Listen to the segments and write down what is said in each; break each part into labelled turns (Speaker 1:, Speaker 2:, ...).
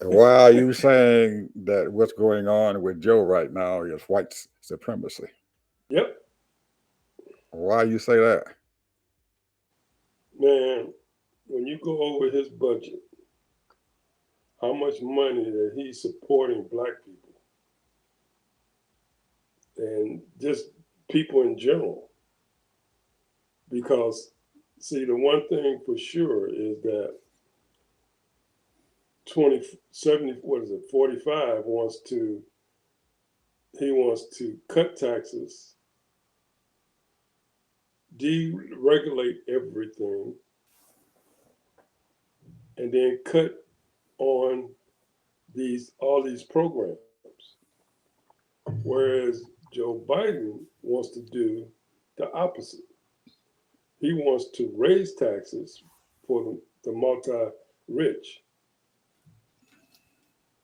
Speaker 1: Why are you saying that what's going on with Joe right now is white supremacy?
Speaker 2: Yep,
Speaker 1: Why you say that?
Speaker 2: man. When you go over his budget, how much money that he's supporting black people and just people in general, because see, the one thing for sure is that 2070, what is it, 45 he wants to cut taxes, deregulate everything, and then cut on all these programs. Whereas Joe Biden wants to do the opposite. He wants to raise taxes for the multi rich,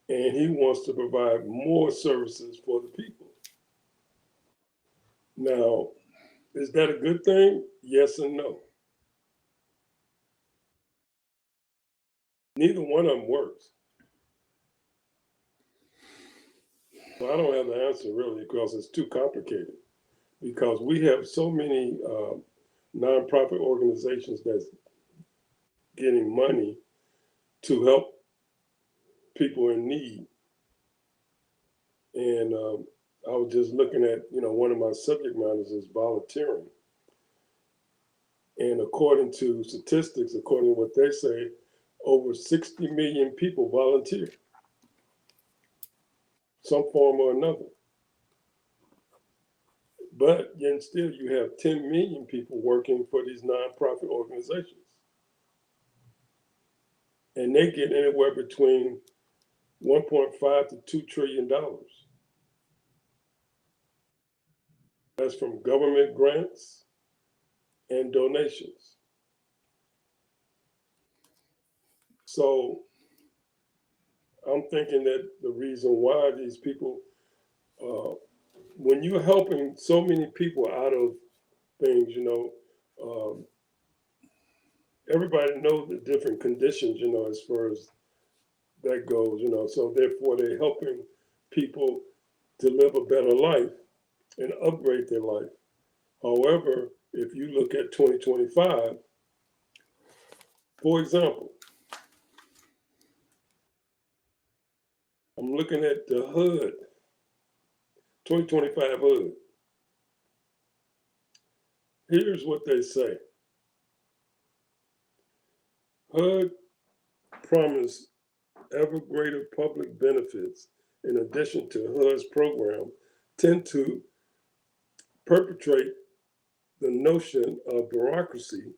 Speaker 2: and he wants to provide more services for the people. Now, is that a good thing? Yes and no. Neither one of them works. So I don't have the answer really because it's too complicated. Because we have so many nonprofit organizations that's getting money to help people in need. And I was just looking at, one of my subject matters is volunteering. And according to statistics, according to what they say, over 60 million people volunteer, some form or another. But then still, you have 10 million people working for these nonprofit organizations. And they get anywhere between 1.5 to $2 trillion. That's from government grants and donations. So I'm thinking that the reason why these people, uh, when you're helping so many people out of things, um, everybody knows the different conditions, as far as that goes, so therefore they're helping people to live a better life and upgrade their life. However, if you look at 2025, for example, I'm looking at the HUD, 2025 HUD. Here's what they say. HUD promised ever greater public benefits in addition to HUD's program tend to perpetrate the notion of bureaucracy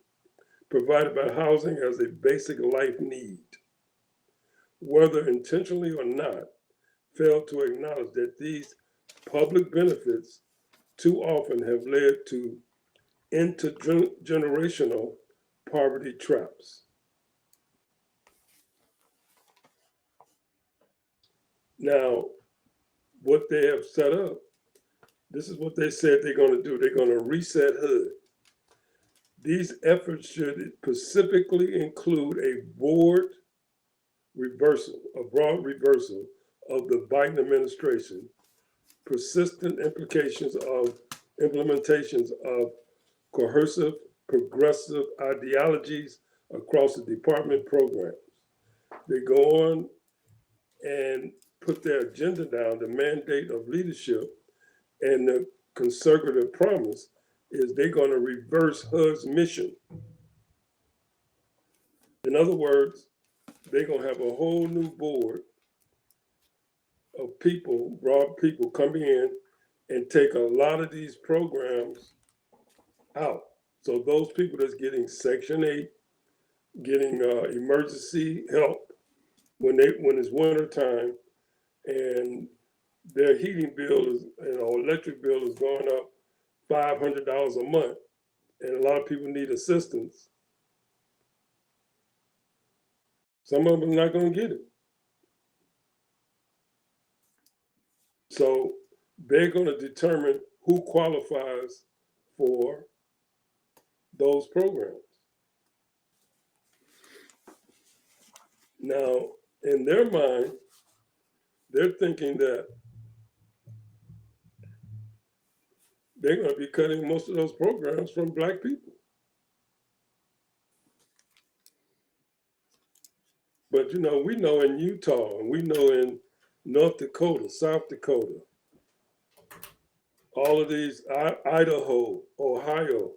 Speaker 2: provided by housing as a basic life need, whether intentionally or not, fail to acknowledge that these public benefits too often have led to intergenerational poverty traps. Now, what they have set up, this is what they said they're going to do. They're going to reset HUD. These efforts should specifically include a broad reversal of the Biden administration, persistent implementations of coercive, progressive ideologies across the department programs. They go on and put their agenda down, the mandate of leadership, and the conservative promise is they're going to reverse HUD's mission. In other words, they're going to have a whole new board of people, broad people coming in and take a lot of these programs out. So those people that's getting Section 8, getting emergency help when it's winter time, and their heating bill is, electric bill is going up $500 a month, and a lot of people need assistance. Some of them are not going to get it. So they're going to determine who qualifies for those programs. Now, in their mind, they're thinking that they're going to be cutting most of those programs from Black people. But we know in Utah, and we know in North Dakota, South Dakota, all of these, Idaho, Ohio,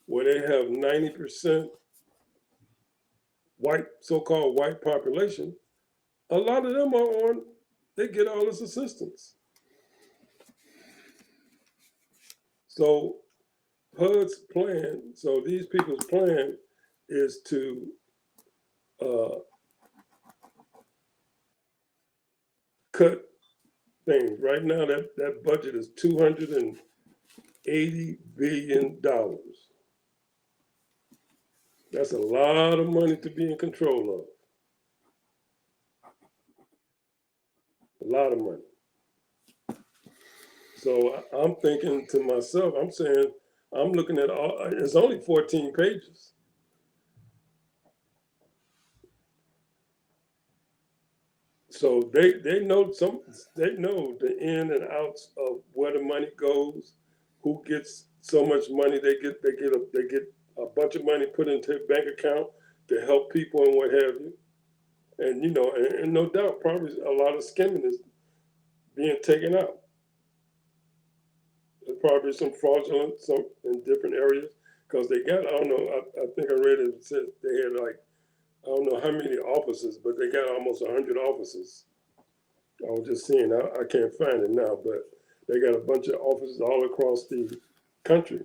Speaker 2: where they have 90% white, so-called white population, a lot of them they get all this assistance. So HUD's plan, so these people's plan is to cut things. Right now, that budget is $280 billion. That's a lot of money to be in control of. A lot of money. So I'm thinking to myself, I'm saying, I'm looking at it's only 14 pages. So they know the in and outs of where the money goes, who gets so much money. They get a bunch of money put into a bank account to help people and what have you. And and no doubt, probably a lot of skimming is being taken out. There's probably some fraudulent in different areas because they got, I don't know, I think I read it said they had like, I don't know how many offices, but they got almost 100 offices. I was just seeing, I can't find it now, but they got a bunch of offices all across the country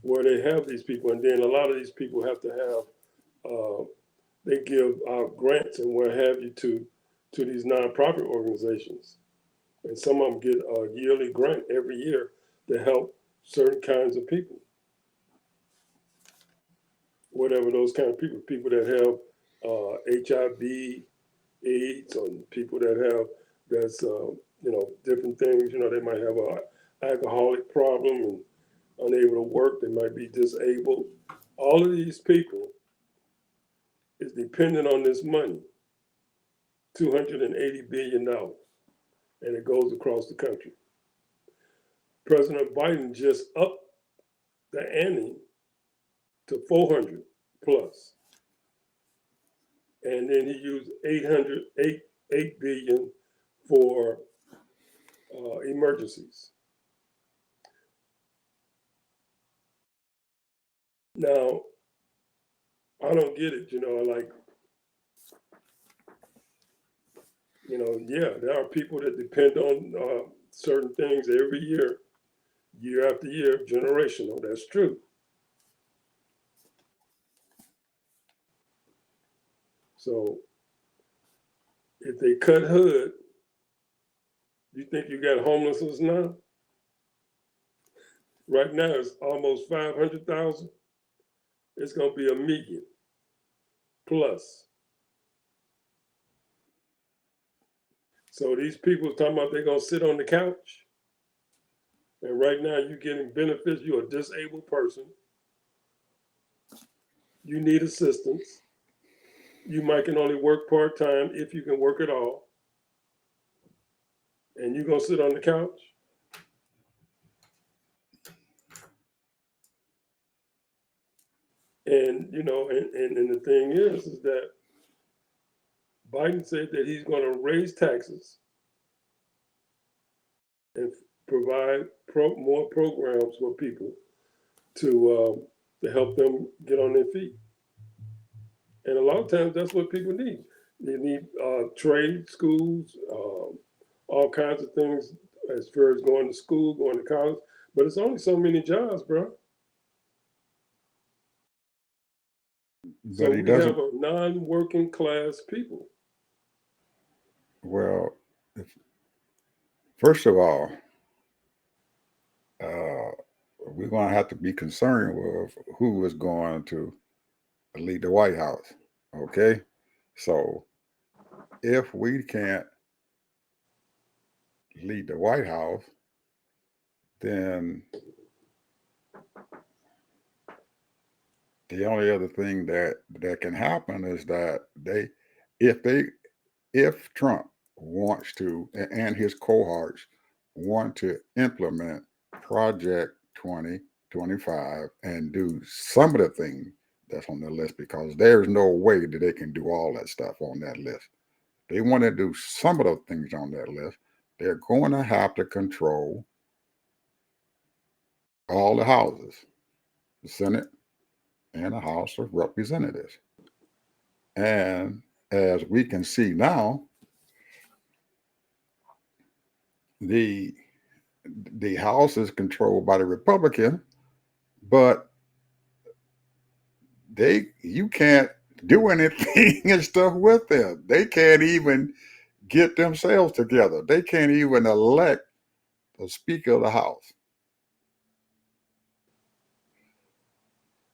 Speaker 2: where they have these people. And then a lot of these people have to have, they give out grants and what have you to these nonprofit organizations. And some of them get a yearly grant every year to help certain kinds of people. Whatever those kind of people that have HIV, AIDS, or people that have different things. They might have an alcoholic problem and unable to work. They might be disabled. All of these people is dependent on this money, $280 billion, and it goes across the country. President Biden just upped the ante to 400 plus. And then he used 8 billion for emergencies. Now, I don't get it, yeah, there are people that depend on certain things every year after year, generational. That's true. So if they cut HUD, you think you got homelessness now? Right now it's almost 500,000. It's going to be 1 million plus. So these people talking about they're going to sit on the couch. And right now you're getting benefits. You're a disabled person. You need assistance. You might can only work part-time if you can work at all. And you're going to sit on the couch? And, and the thing is that Biden said that he's going to raise taxes and provide more programs for people to help them get on their feet. And a lot of times that's what people need. They need trade schools, all kinds of things as far as going to school, going to college. But it's only so many jobs, bro. So
Speaker 1: But he
Speaker 2: we have
Speaker 1: doesn't.
Speaker 2: a non-working class people.
Speaker 1: Well, first of all, we're going to have to be concerned with who is going to lead the White House. Okay, so if we can't lead the White House, then the only other thing that can happen is that if they if Trump wants to, and his cohorts want to implement Project 2025 and do some of the things that's on the list, because there's no way that they can do all that stuff on that list. They want to do some of the things on that list. They're going to have to control all the houses, the Senate and the House of Representatives. And as we can see now, the House is controlled by the Republican, but you can't do anything and stuff with them. They can't even get themselves together. They can't even elect the Speaker of the House.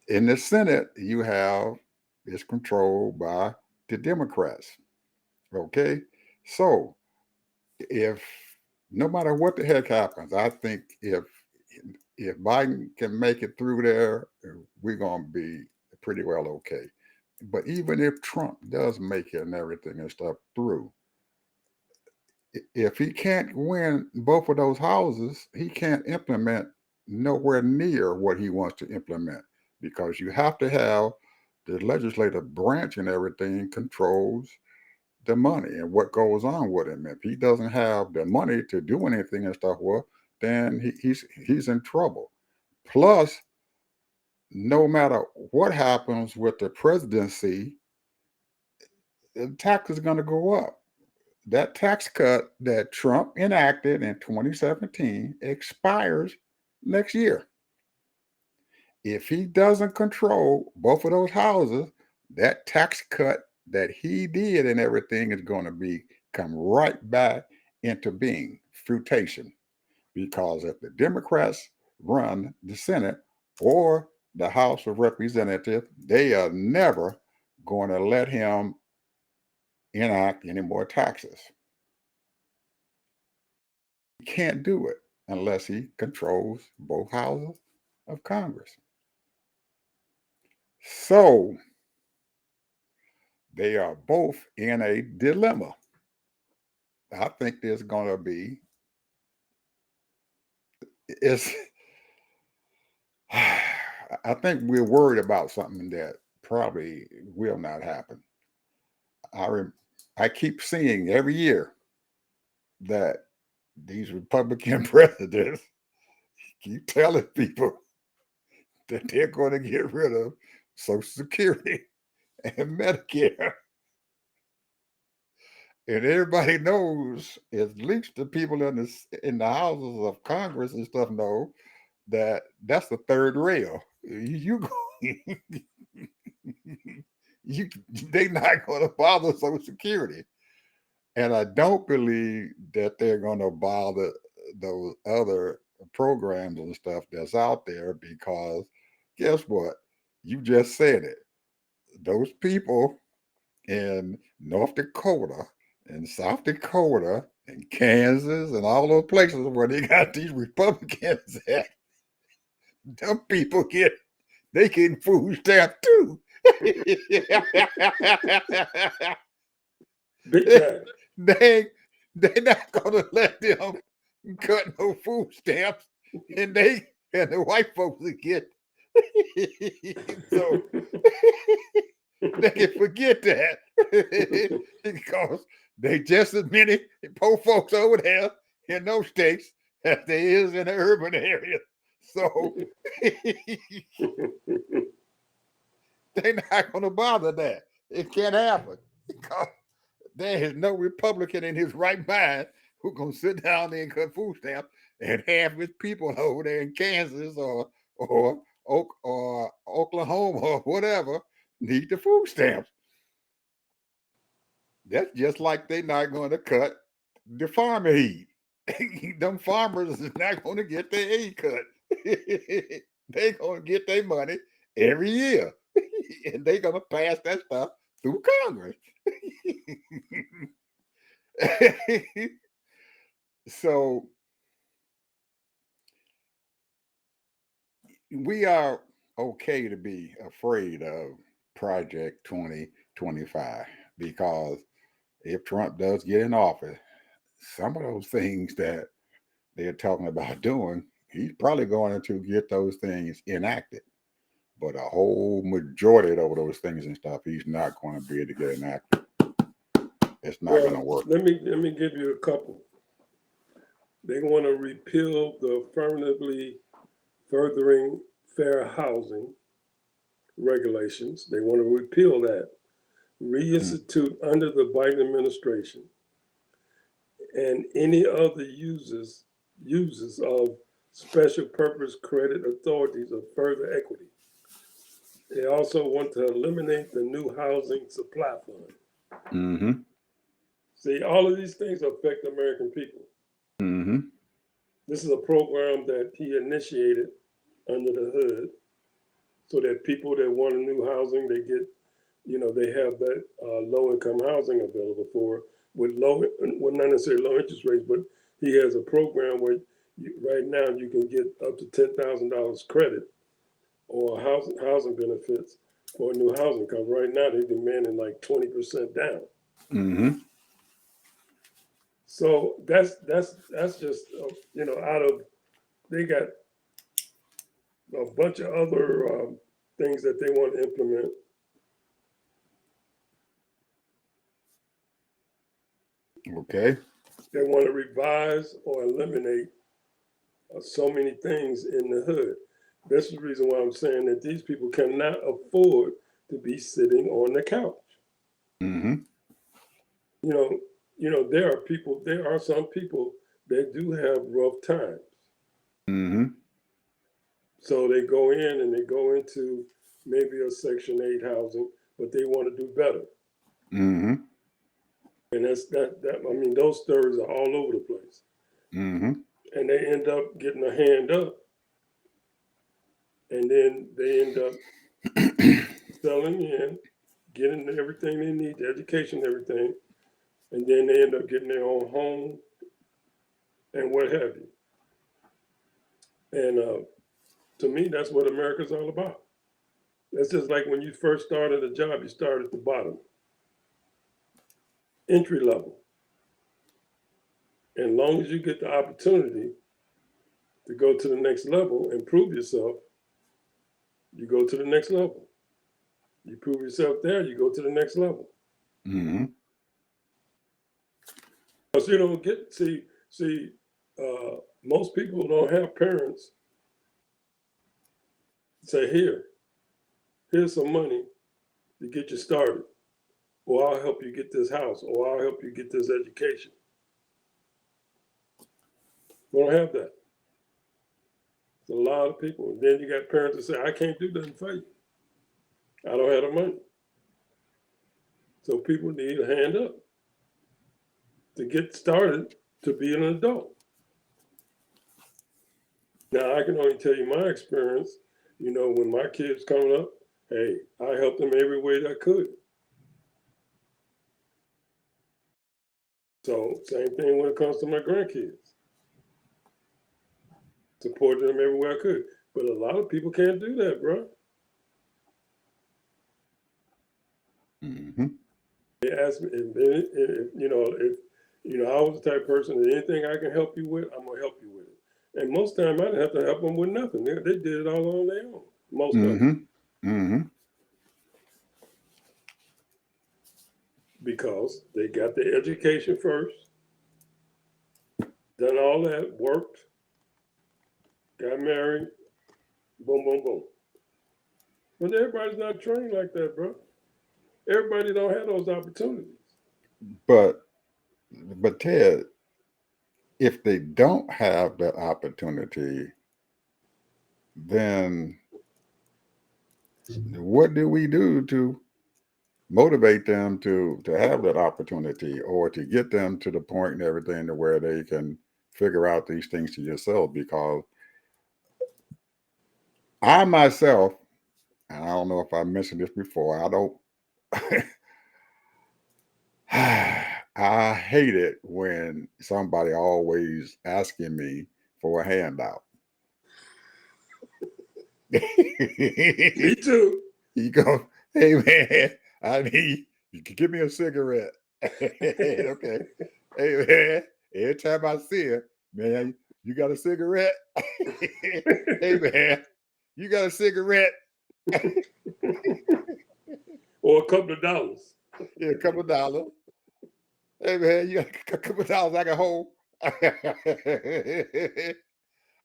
Speaker 1: In the Senate, it's controlled by the Democrats. Okay, so if no matter what the heck happens, I think if Biden can make it through there, we're gonna be pretty well okay. But even if Trump does make it and everything and stuff through, if he can't win both of those houses, he can't implement nowhere near what he wants to implement, because you have to have the legislative branch and everything controls the money and what goes on with him. If he doesn't have the money to do anything and stuff, well, then he's in trouble. Plus, no matter what happens with the presidency, the tax is going to go up. That tax cut that Trump enacted in 2017 expires next year. If he doesn't control both of those houses, that tax cut that he did and everything is going to come right back into being fruition. Because if the Democrats run the Senate or the House of Representatives, they are never going to let him enact any more taxes. He can't do it unless he controls both houses of Congress. So they are both in a dilemma. I think there's going to be, it's, I think we're worried about something that probably will not happen. I keep seeing every year that these Republican presidents keep telling people that they're going to get rid of Social Security and Medicare. And everybody knows, at least the people in the houses of Congress and stuff know, that that's the third rail. They're not going to bother Social Security. And I don't believe that they're going to bother those other programs and stuff that's out there, because guess what? You just said it. Those people in North Dakota and South Dakota and Kansas and all those places where they got these Republicans at, them people get food stamp too.
Speaker 2: Big time.
Speaker 1: They're not gonna let them cut no food stamps, and the white folks will get. So they can forget that, because they just as many poor folks over there in those states as there is in the urban area. So they're not going to bother that. It can't happen, because there is no Republican in his right mind who's going to sit down there and cut food stamps, and half his people over there in Kansas or Oklahoma or whatever need the food stamps. That's just like they're not going to cut the farmer aid. Them farmers is not going to get their aid cut. They're going to get their money every year. And they're going to pass that stuff through Congress. So we are okay to be afraid of Project 2025, because if Trump does get in office, some of those things that they're talking about doing, he's probably going to get those things enacted. But a whole majority of those things and stuff, he's not going to be able to get enacted. It's not going to work.
Speaker 2: Let me give you a couple. They want to repeal the affirmatively furthering fair housing regulations. They want to repeal that, reinstitute under the Biden administration, and any other uses of special purpose credit authorities of further equity. They also want to eliminate the new housing supply fund.
Speaker 1: Mm-hmm.
Speaker 2: See, all of these things affect American people.
Speaker 1: Mm-hmm.
Speaker 2: This is a program that he initiated under the hood so that people that want a new housing, they get, they have that low income housing available for with well, not necessarily low interest rates, but he has a program where right now you can get up to $10,000 credit or housing benefits for a new housing, because right now they're demanding like 20% down.
Speaker 1: Mm-hmm.
Speaker 2: So that's just out of, they got a bunch of other things that they want to implement.
Speaker 1: Okay.
Speaker 2: They want to revise or eliminate so many things in the hood. That's the reason why I'm saying that these people cannot afford to be sitting on the couch.
Speaker 1: Mm-hmm.
Speaker 2: There are some people that do have rough times.
Speaker 1: Mm-hmm.
Speaker 2: So they go in and they go into maybe a Section 8 housing, but they want to do better.
Speaker 1: Mm-hmm.
Speaker 2: And those stories are all over the place.
Speaker 1: Mm-hmm.
Speaker 2: And they end up getting a hand up. And then they end up selling in, getting everything they need, the education, everything. And then they end up getting their own home and what have you. And to me, that's what America's all about. That's just like when you first started a job, you start at the bottom, entry level. And as long as you get the opportunity to go to the next level and prove yourself, you go to the next level. You prove yourself there, you go to the next level.
Speaker 1: Mm-hmm.
Speaker 2: Because you don't get, most people don't have parents say, here's some money to get you started, or I'll help you get this house, or I'll help you get this education. We don't have that. It's a lot of people. And then you got parents that say, I can't do nothing for you. I don't have the money. So people need a hand up to get started to be an adult. Now, I can only tell you my experience. When my kids coming up, hey, I helped them every way that I could. So same thing when it comes to my grandkids. Supported them every way I could. But a lot of people can't do that, bro.
Speaker 1: Mm-hmm.
Speaker 2: They ask me, if I was the type of person that anything I can help you with, I'm gonna help you with it. And most time I didn't have to help them with nothing. They did it all on their own. Most of them.
Speaker 1: Mm-hmm.
Speaker 2: Because they got their education first, done all that, worked, got married, boom, boom, boom. But everybody's not trained like that, bro. Everybody don't have those opportunities.
Speaker 1: But Ted, if they don't have that opportunity, then what do we do to motivate them to have that opportunity, or to get them to the point and everything to where they can figure out these things to yourself? Because I myself, and I don't know if I mentioned this before, I don't I hate it when somebody always asking me for a handout.
Speaker 2: Me too.
Speaker 1: You go, hey man, I need you can give me a cigarette. Okay. Hey man, every time I see her, man, you got a cigarette? Hey man, you got a cigarette?
Speaker 2: Or a couple of dollars.
Speaker 1: Yeah, a couple of dollars. Hey man, you got a couple of dollars I can hold.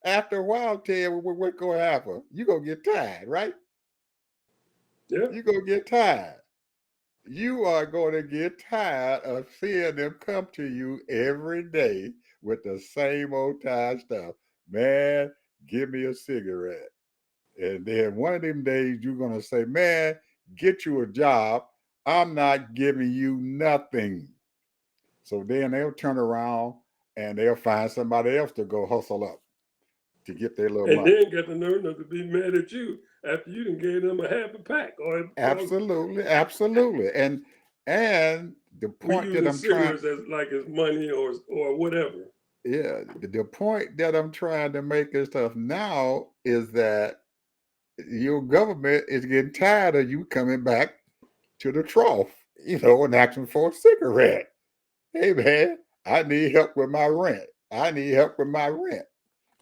Speaker 1: After a while, Ted, what's gonna happen? You gonna get tired, right?
Speaker 2: Yeah.
Speaker 1: You gonna get tired. You are going to get tired of seeing them come to you every day with the same old tired stuff. Man, give me a cigarette. And then one of them days you're going to say, man, get you a job. I'm not giving you nothing. So then they'll turn around and they'll find somebody else to go hustle up to get their little
Speaker 2: And
Speaker 1: money.
Speaker 2: then got the nerve enough to be mad at you after you done gave them a half a pack. Or
Speaker 1: Absolutely, absolutely. And the
Speaker 2: we
Speaker 1: point that
Speaker 2: using
Speaker 1: I'm trying
Speaker 2: cigarettes as like as money or whatever.
Speaker 1: yeah, the point that I'm trying to make and stuff now is that your government is getting tired of you coming back to the trough, and asking for a cigarette. Hey man, I need help with my rent. I need help with my rent.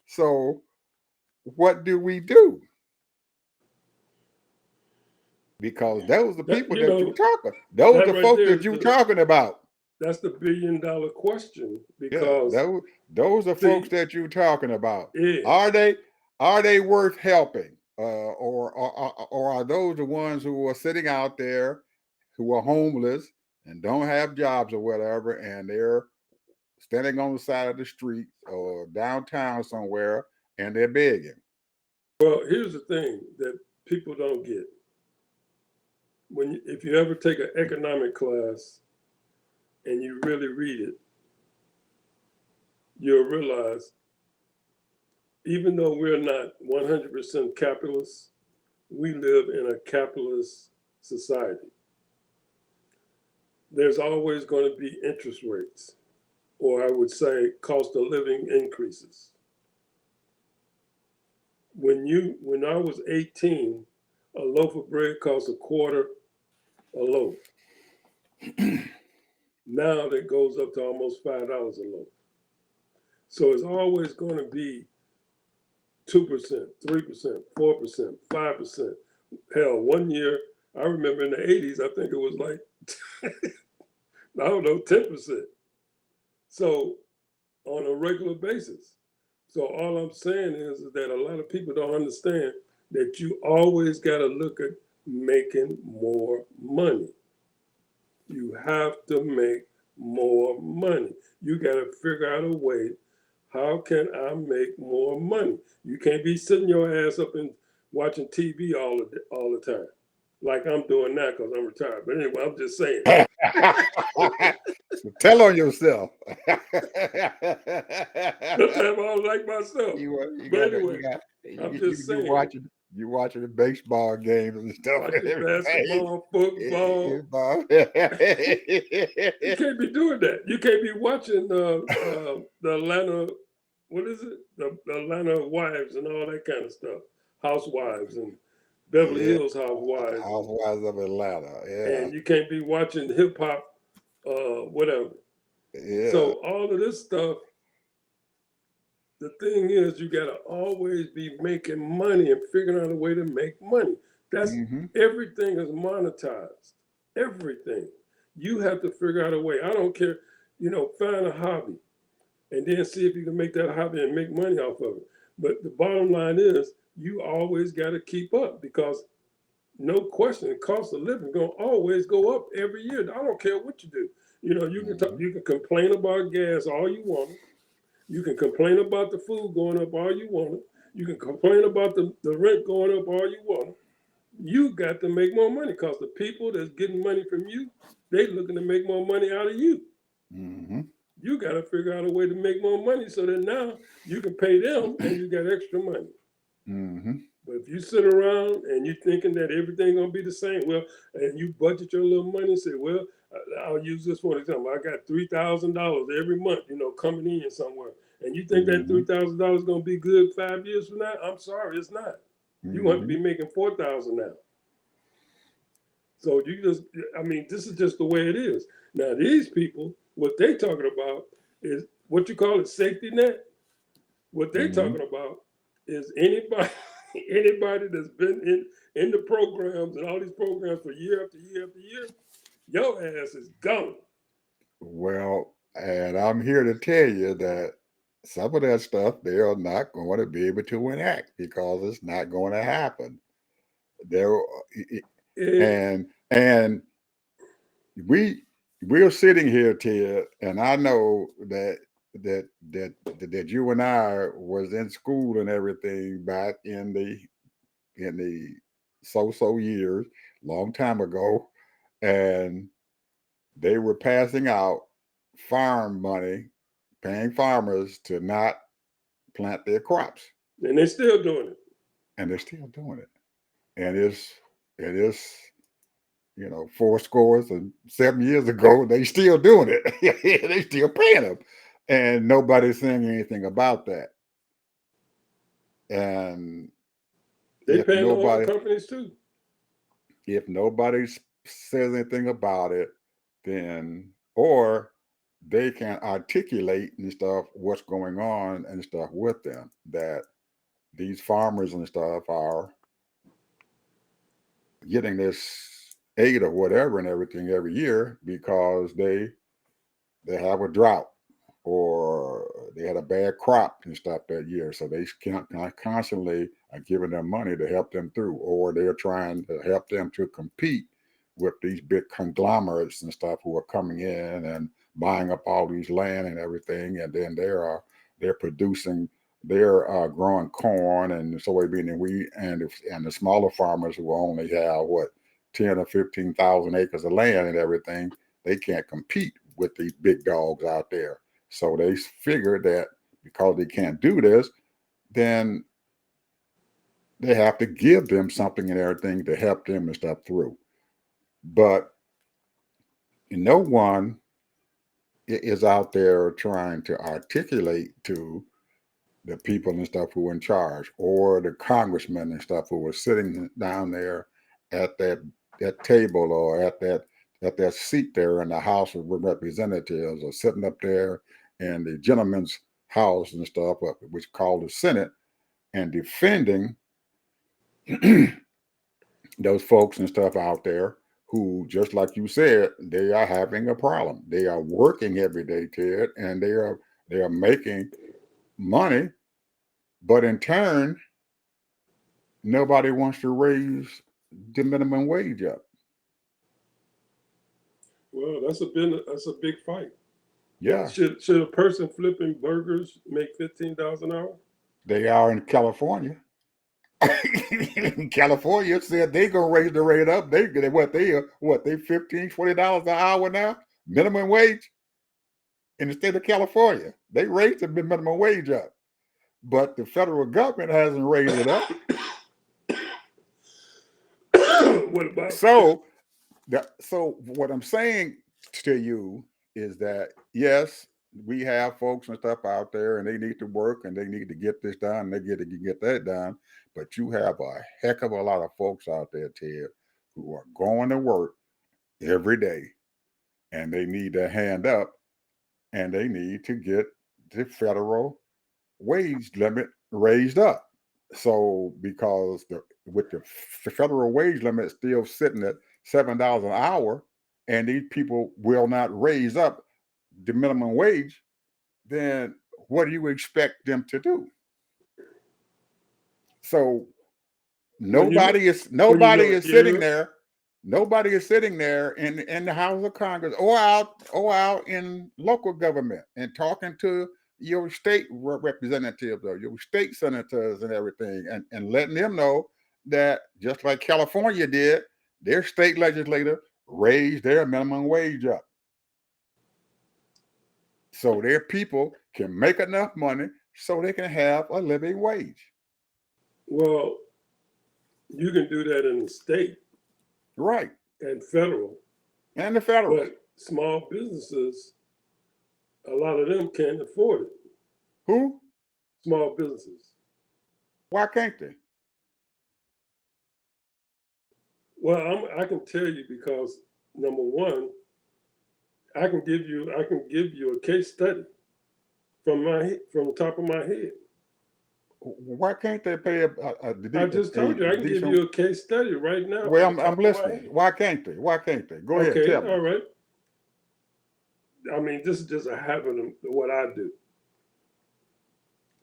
Speaker 1: So what do we do? Because those are the
Speaker 2: That
Speaker 1: people that you talking. Those
Speaker 2: that
Speaker 1: are the
Speaker 2: right
Speaker 1: folks
Speaker 2: there
Speaker 1: that
Speaker 2: is
Speaker 1: you talking about.
Speaker 2: that's the $1 billion question
Speaker 1: Yeah,
Speaker 2: because
Speaker 1: those are folks
Speaker 2: see,
Speaker 1: that you're talking about.
Speaker 2: yeah,
Speaker 1: Are they worth helping, or are those the ones who are sitting out there who are homeless and don't have jobs or whatever, and they're standing on the side of the street or downtown somewhere and they're begging?
Speaker 2: well, here's the thing that people don't get. If you ever take an economic class and you really read it, you'll realize even though we're not 100% capitalists, we live in a capitalist society. There's always going to be interest rates, or I would say cost of living increases. When I was 18, a loaf of bread cost a quarter a loaf. Now that goes up to almost $5 a loaf. So it's always going to be 2%, 3%, 4%, 5%. Hell, one year, I remember in the 80s, I think it was like, I don't know, 10%. So on a regular basis. So all I'm saying is that a lot of people don't understand that you always got to look at making more money. You have to make more money. You got to figure out a way. How can I make more money? You can't be sitting your ass up and watching TV all the time, like I'm doing now because I'm retired. But anyway, I'm just saying.
Speaker 1: So tell on yourself.
Speaker 2: Sometimes I don't like myself.
Speaker 1: You
Speaker 2: But
Speaker 1: got
Speaker 2: anyway, I'm just
Speaker 1: you
Speaker 2: saying.
Speaker 1: watching the baseball games and stuff.
Speaker 2: Watching basketball, football. You can't be doing that. You can't be watching the Atlanta, what is it? The Atlanta Wives and all that kind of stuff. Housewives and Beverly
Speaker 1: Yeah,
Speaker 2: Hills Housewives.
Speaker 1: Housewives of Atlanta. Yeah,
Speaker 2: And you can't be watching hip hop, whatever.
Speaker 1: yeah.
Speaker 2: So all of this stuff, the thing is, you got to always be making money and figuring out a way to make money. That's
Speaker 1: Mm-hmm.
Speaker 2: everything is monetized. Everything. You have to figure out a way. I don't care, find a hobby and then see if you can make that hobby and make money off of it. But the bottom line is, you always got to keep up because no question, the cost of living gonna always go up every year. I don't care what you do. You can complain about gas all you want. You can complain about the food going up all you want. You can complain about the rent going up all you want. You got to make more money because the people that's getting money from you, they looking to make more money out of you.
Speaker 1: Mm-hmm.
Speaker 2: You got to figure out a way to make more money so that now you can pay them and you got extra money.
Speaker 1: Mm-hmm.
Speaker 2: But if you sit around and you thinking that everything gonna be the same, well, and you budget your little money and say, well, I'll use this for example. I got $3,000 every month, coming in somewhere, and you think that
Speaker 1: Mm-hmm.
Speaker 2: $3,000 gonna be good 5 years from now? I'm sorry, it's not. You want to
Speaker 1: Mm-hmm.
Speaker 2: be making 4,000 now. So this is just the way it is. Now, these people, what they talking about is what you call a safety net. What they
Speaker 1: Mhm.
Speaker 2: talking about is anybody, anybody that's been in the programs and all these programs for year after year after year, your ass is gone.
Speaker 1: Well, and I'm here to tell you that some of that stuff they are not going to be able to enact because it's not going to happen. There,
Speaker 2: And
Speaker 1: and we we're sitting here, Ted, and I know that you and I was in school and everything back in the so years, long time ago, and they were passing out farm money, paying farmers to not plant their crops,
Speaker 2: they're still doing it.
Speaker 1: and they're still doing it. And it is four scores and 7 years ago, they still doing it. They still paying them, and nobody's saying anything about that. And
Speaker 2: They
Speaker 1: if
Speaker 2: paying the oil
Speaker 1: nobody
Speaker 2: companies too.
Speaker 1: if nobody says anything about it, then or they can articulate and stuff what's going on and stuff with them, that these farmers and stuff are getting this aid or whatever and everything every year because they have a drought or they had a bad crop and stuff that year. So they can't constantly are giving them money to help them through, or they're trying to help them to compete with these big conglomerates and stuff who are coming in and buying up all these land and everything. And then they're producing, they're growing corn and soybean and wheat, and the smaller farmers who only have what 10 or 15,000 acres of land and everything, they can't compete with these big dogs out there. So they figured that because they can't do this, then they have to give them something and everything to help them and stuff through. But no one is out there trying to articulate to the people and stuff who are in charge, or the congressmen and stuff who are sitting down there at that table, or at that seat there in the House of Representatives, or sitting up there in the gentleman's house and stuff, which is called the Senate, and defending those folks and stuff out there who, just like you said, they are having a problem. They are working every day, Ted, and they are making money, but in turn, nobody wants to raise the minimum wage up.
Speaker 2: Well, that's a big fight.
Speaker 1: Yeah,
Speaker 2: Should a person flipping burgers make $15 an hour?
Speaker 1: they are in California. California said they gonna raise the rate up. They $15, $20 an hour now, minimum wage in the state of California. They raised the minimum wage up, but the federal government hasn't raised it up.
Speaker 2: What about
Speaker 1: So so what I'm saying to you is that yes, we have folks and stuff out there, and they need to work and they need to get this done. And they get to get that done, but you have a heck of a lot of folks out there, Ted, who are going to work every day, and they need their hand up, and they need to get the federal wage limit raised up. So because with the federal wage limit still sitting at $7 an hour, and these people will not raise up the minimum wage, then what do you expect them to do? So
Speaker 2: when you look
Speaker 1: nobody is sitting
Speaker 2: here?
Speaker 1: there. Nobody is sitting there in the House of Congress or out in local government and talking to your state representatives or your state senators and everything, and letting them know that just like California did, their state legislator raised their minimum wage up so their people can make enough money so they can have a living wage.
Speaker 2: Well, you can do that in the state
Speaker 1: Right.
Speaker 2: and federal,
Speaker 1: And the federal.
Speaker 2: but small businesses, a lot of them can't afford it.
Speaker 1: Who?
Speaker 2: Small businesses.
Speaker 1: Why can't they?
Speaker 2: Well, I can tell you because number one, I can give you a case study from the top of my head.
Speaker 1: Why can't they pay
Speaker 2: I just told you I
Speaker 1: a
Speaker 2: can give
Speaker 1: decent?
Speaker 2: you a case study right now
Speaker 1: Well,
Speaker 2: from the
Speaker 1: I'm
Speaker 2: top of my
Speaker 1: listening.
Speaker 2: head.
Speaker 1: Why can't they? Why can't they? Go ahead,
Speaker 2: Okay,
Speaker 1: tell me.
Speaker 2: all right. I mean, this is just a habit of what I do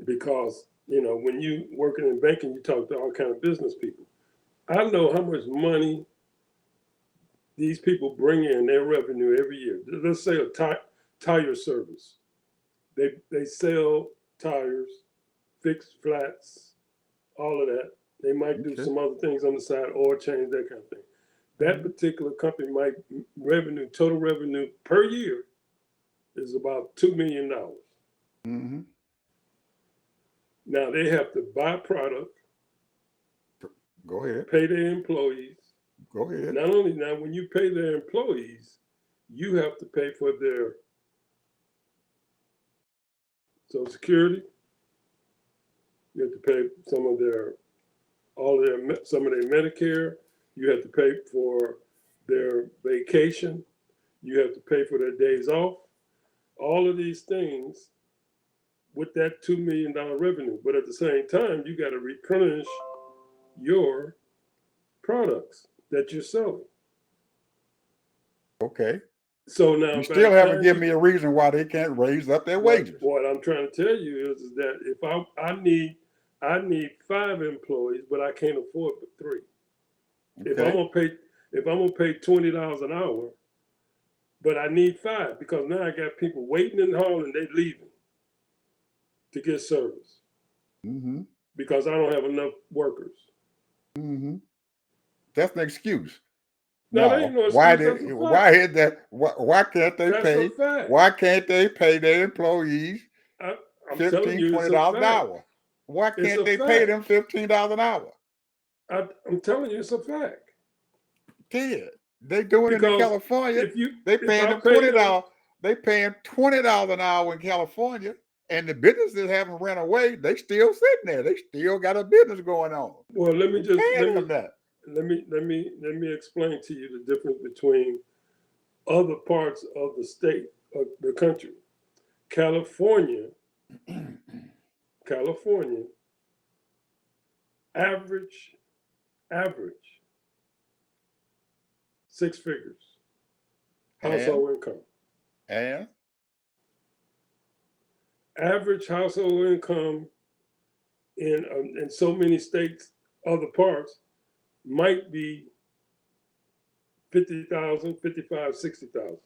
Speaker 2: because when you working in banking, you talk to all kind of business people. I know how much money these people bring in their revenue every year. Let's say a tire service. They sell tires, fix flats, all of that. They might do
Speaker 1: Okay.
Speaker 2: some other things on the side, oil change, that kind of thing. That particular company might total revenue per year is about $2 million.
Speaker 1: Mm-hmm.
Speaker 2: Now they have to buy product,
Speaker 1: Go ahead.
Speaker 2: pay their employees.
Speaker 1: Go ahead.
Speaker 2: Not only now, when you pay their employees, you have to pay for their Social Security. You have to pay some of their Medicare. You have to pay for their vacation. You have to pay for their days off. All of these things with that $2 million revenue. But at the same time, you got to replenish your products that you're selling.
Speaker 1: Okay.
Speaker 2: So now
Speaker 1: You still haven't given me a reason why they can't raise up their wages.
Speaker 2: What I'm trying to tell you is that if I need 5 employees, but I can't afford but 3.
Speaker 1: Okay.
Speaker 2: If I'm gonna pay $20 an hour, but I need 5 because now I got people waiting in the hall and they leaving to get service
Speaker 1: Mm-hmm.
Speaker 2: because I don't have enough workers.
Speaker 1: Mm-hmm. That's an excuse.
Speaker 2: No, that ain't no excuse.
Speaker 1: Why can't they
Speaker 2: That's
Speaker 1: pay?
Speaker 2: a fact.
Speaker 1: Why can't they pay their employees
Speaker 2: I'm telling
Speaker 1: $15,
Speaker 2: you, it's a
Speaker 1: $20 an
Speaker 2: fact.
Speaker 1: hour? Why
Speaker 2: It's
Speaker 1: can't
Speaker 2: a
Speaker 1: they pay
Speaker 2: fact.
Speaker 1: them $15 an hour?
Speaker 2: I'm telling you, it's a fact.
Speaker 1: Kid, they doing it in
Speaker 2: Because
Speaker 1: California. They
Speaker 2: if
Speaker 1: paying
Speaker 2: I
Speaker 1: them
Speaker 2: pay them-
Speaker 1: $20. They paying $20 an hour in California, and the businesses haven't ran away. They still sitting there. They still got a business going on.
Speaker 2: Well, let me explain to you the difference between other parts of the state of the country. California, average 6 figures household income.
Speaker 1: And
Speaker 2: Average household income in so many states, other parts, might be 50,000, 55, 60,000.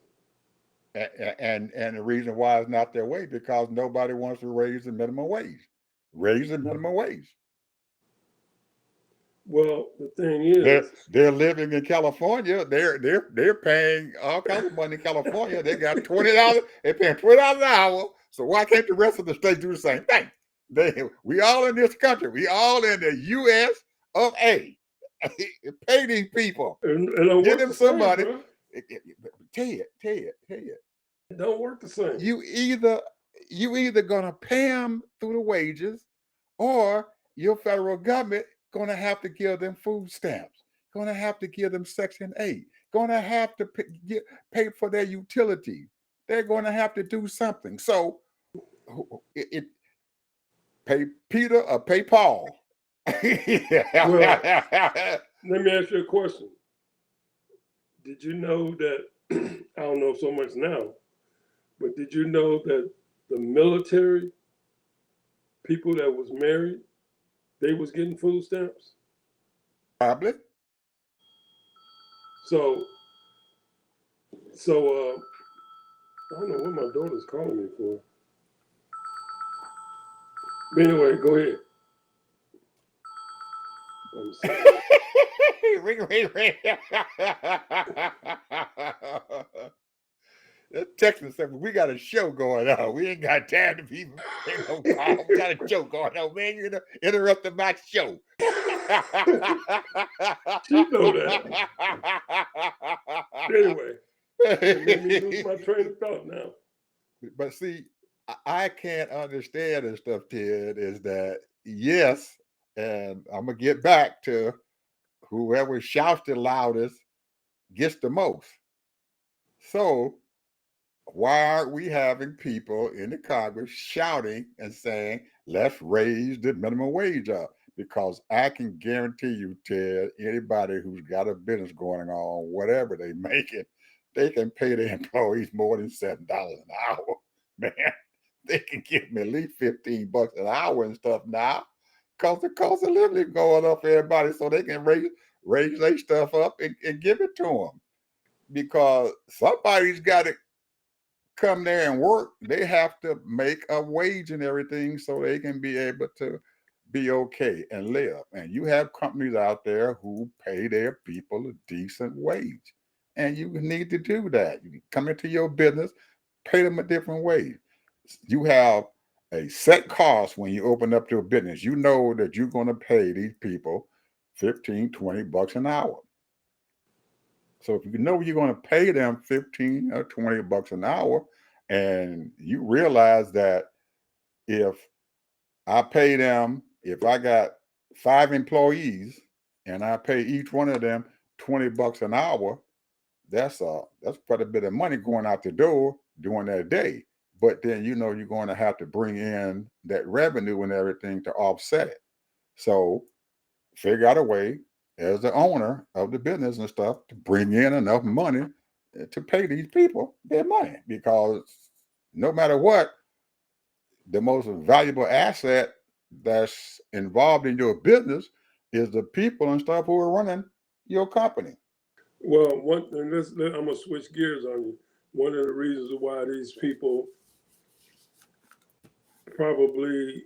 Speaker 1: and the reason why it's not their way because nobody wants to raise the minimum wage. Raise the minimum wage.
Speaker 2: Well, the thing is,
Speaker 1: they're living in California. They're paying all kinds of money in California. They got $20. They're paying $20 an hour. So why can't the rest of the states do the same thing? We all in this country. We all in the U.S. of A. Pay these people.
Speaker 2: and
Speaker 1: Give them some money.
Speaker 2: Bro.
Speaker 1: Tell you.
Speaker 2: It don't work the same.
Speaker 1: You either gonna pay them through the wages, or your federal government gonna have to give them food stamps, gonna have to give them Section 8, gonna have to pay for their utilities. They're gonna have to do something. So it pay Peter or pay Paul.
Speaker 2: Well, let me ask you a question. Did you know that, I don't know so much now, but did you know that the military people that was married, they was getting food stamps?
Speaker 1: Probably.
Speaker 2: So I don't know what my daughter's calling me for. But anyway, go ahead. I'm sorry.
Speaker 1: Ring. Texas said, we got a show going on. We ain't got time to be. We got a show going on, man. You're interrupting my show.
Speaker 2: You know that. Anyway, it made me lose my train of thought now.
Speaker 1: But see, I can't understand and stuff, Ted, is that yes, and I'm gonna get back to whoever shouts the loudest gets the most. So why aren't we having people in the Congress shouting and saying, let's raise the minimum wage up? Because I can guarantee you, Ted, anybody who's got a business going on, whatever they make it, they can pay their employees more than $7 an hour. Man, they can give me at least $15 an hour and stuff now. Because the cost of living is going up for everybody, so they can raise their stuff up and give it to them. Because somebody's got to come there and work. They have to make a wage and everything so they can be able to be okay and live. And you have companies out there who pay their people a decent wage. And you need to do that. You come into your business, pay them a different wage. You have a set cost when you open up your business. You know that you're going to pay these people 15, $20 an hour. So if you know you're going to pay them 15 or $20 an hour, and you realize that if I pay them, if I got 5 employees and I pay each one of them $20 an hour, that's quite a bit of money going out the door during that day. But then you know you're going to have to bring in that revenue and everything to offset it. So figure out a way as the owner of the business and stuff to bring in enough money to pay these people their money, because no matter what, the most valuable asset that's involved in your business is the people and stuff who are running your company.
Speaker 2: Well, I'm gonna switch gears on you. One of the reasons why these people probably,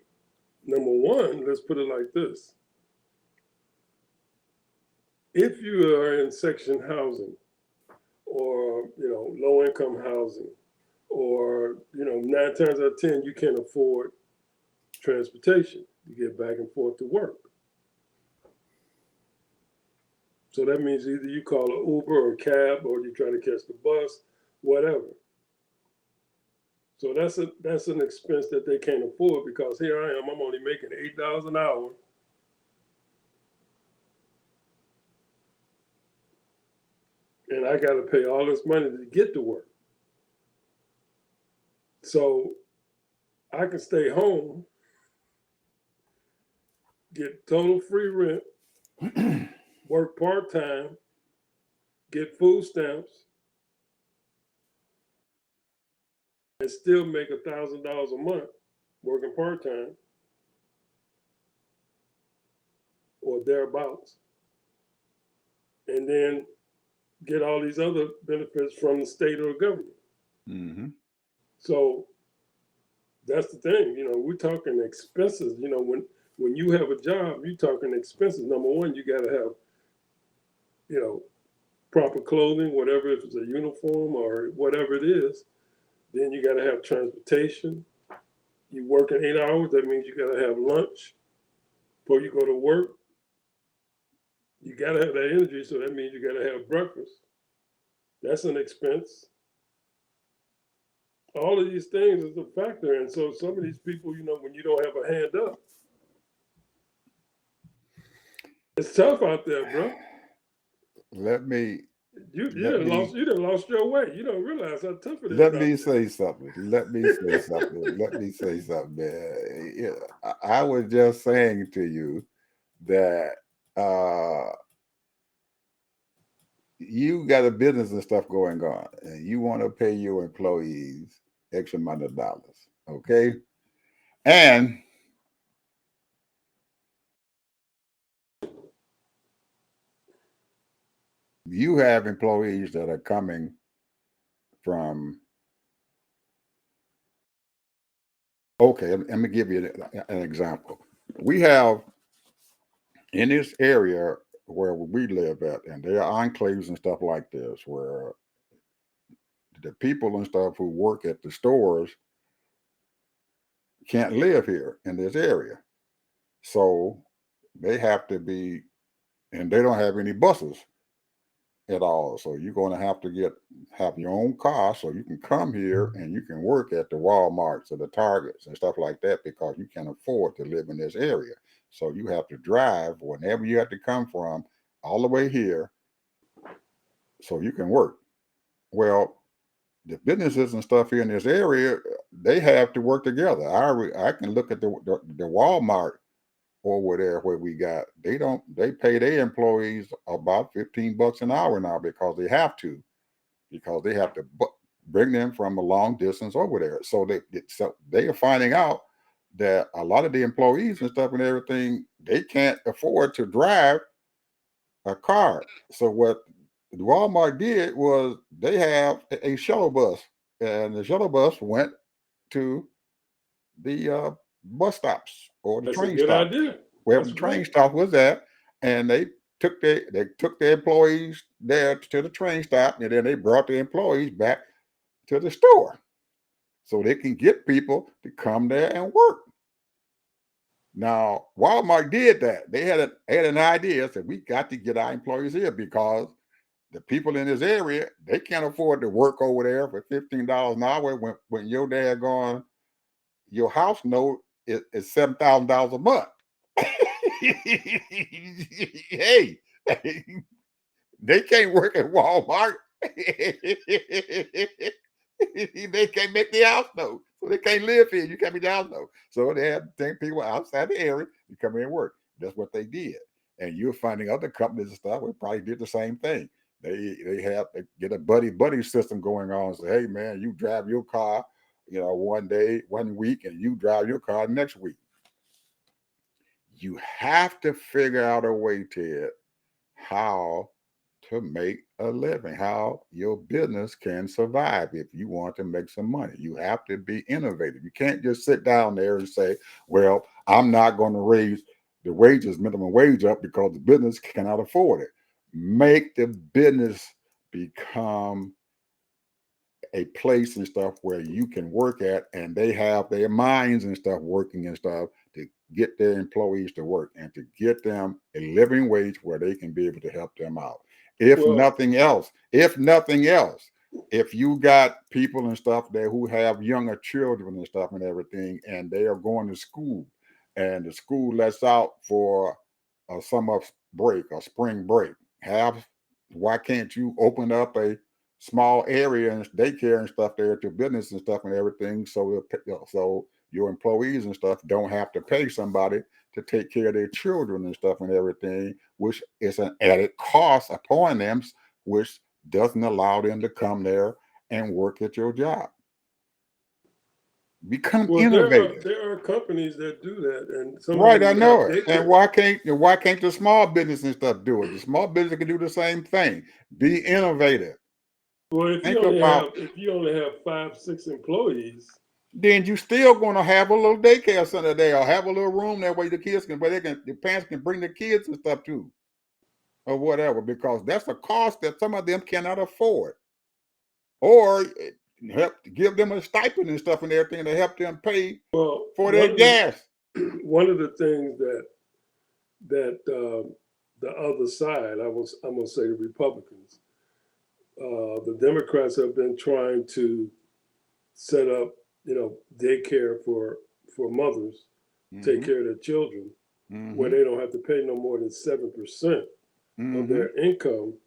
Speaker 2: number one, let's put it like this: if you are in section housing, or low income housing, or 9 times out of 10 you can't afford transportation. You get back and forth to work. So that means either you call an Uber or a cab, or you try to catch the bus, whatever. So that's an expense that they can't afford, because here I am, I'm only making $8 an hour. And I got to pay all this money to get to work. So I can stay home, get total free rent, work part-time, get food stamps, and still make $1,000 a month working part-time or thereabouts. And then get all these other benefits from the state or government.
Speaker 1: Mm-hmm.
Speaker 2: So that's the thing, we're talking expenses. When you have a job, you're talking expenses. Number one, you got to have, proper clothing, whatever, if it's a uniform or whatever it is. Then you got to have transportation. You working 8 hours, that means you got to have lunch before you go to work. You got to have that energy, so that means you got to have breakfast. That's an expense. All of these things is a factor. And so some of these people, when you don't have a hand up, it's tough out there, bro.
Speaker 1: Let me
Speaker 2: You
Speaker 1: let
Speaker 2: done
Speaker 1: me
Speaker 2: lost your way. You don't realize how tough it is
Speaker 1: let
Speaker 2: out
Speaker 1: me
Speaker 2: there.
Speaker 1: say something. Let me say something. Let me say something, man. Yeah, I was just saying to you that you got a business and stuff going on, and you want to pay your employees X amount of dollars, okay? And you have employees that are coming from, okay, let me give you an example. We have in this area where we live at, and there are enclaves and stuff like this, where the people and stuff who work at the stores can't live here in this area. So they have to be, and they don't have any buses at all. So you're going to have to have your own car so you can come here and you can work at the Walmarts or the Targets and stuff like that, because you can't afford to live in this area. So you have to drive whenever you have to come from all the way here so you can work. Well, the businesses and stuff here in this area, they have to work together. I can look at the Walmart over there where we got, they pay their employees about $15 an hour now because they have to, bring them from a long distance over there. So they are finding out that a lot of the employees and stuff and everything, they can't afford to drive a car. So what Walmart did was they have a shuttle bus, and the shuttle bus went to the bus stops or the
Speaker 2: That's a
Speaker 1: train
Speaker 2: good
Speaker 1: stops,
Speaker 2: idea.
Speaker 1: wherever
Speaker 2: That's
Speaker 1: the train
Speaker 2: right.
Speaker 1: stop was at, and they took their employees there to the train stop, and then they brought the employees back to the store so they can get people to come there and work. Now, Walmart did that. They had an idea, said we got to get our employees here because the people in this area, they can't afford to work over there for $15 an hour when your your house note is $7,000 a month. Hey, they can't work at Walmart. They can't make the house note. So they can't live here. You can't be the house note. So they had to take people outside the area to come in and work. That's what they did. And you're finding other companies and stuff that probably did the same thing. They get a buddy system going on. Say, hey man, you drive your car, one day, 1 week, and you drive your car next week. You have to figure out a way, Ted, how to make a living, how your business can survive if you want to make some money. You have to be innovative. You can't just sit down there and say, well, I'm not going to raise the minimum wage up because the business cannot afford it. Make the business become a place and stuff where you can work at, and they have their minds and stuff working and stuff to get their employees to work and to get them a living wage where they can be able to help them out. If
Speaker 2: Well,
Speaker 1: nothing else, if you got people and stuff there who have younger children and stuff and everything, and they are going to school, and the school lets out for a summer break or spring break, why can't you open up a small area and daycare and stuff there to business and stuff and everything, so your employees and stuff don't have to pay somebody to take care of their children and stuff and everything, which is an added cost upon them, which doesn't allow them to come there and work at your job. Become
Speaker 2: well,
Speaker 1: innovative.
Speaker 2: there are companies that do that, and some of
Speaker 1: Right,
Speaker 2: them
Speaker 1: I
Speaker 2: even have
Speaker 1: know it. And
Speaker 2: daycare.
Speaker 1: why can't the small business and stuff do it? The small business can do the same thing. Be innovative.
Speaker 2: Well,
Speaker 1: Think about,
Speaker 2: if you only have 5, 6 employees,
Speaker 1: then you still gonna have a little daycare center there, or have a little room there where the parents can bring the kids and stuff too, or whatever, because that's a cost that some of them cannot afford. Or help give them a stipend and stuff and everything to help them pay
Speaker 2: well,
Speaker 1: for their gas.
Speaker 2: one of the things that the other side, I'm gonna say the Republicans, the Democrats have been trying to set up, daycare for mothers, take
Speaker 1: Mm-hmm.
Speaker 2: care of their children, where
Speaker 1: Mm-hmm.
Speaker 2: they don't have to pay no more than 7% of
Speaker 1: Mm-hmm.
Speaker 2: their income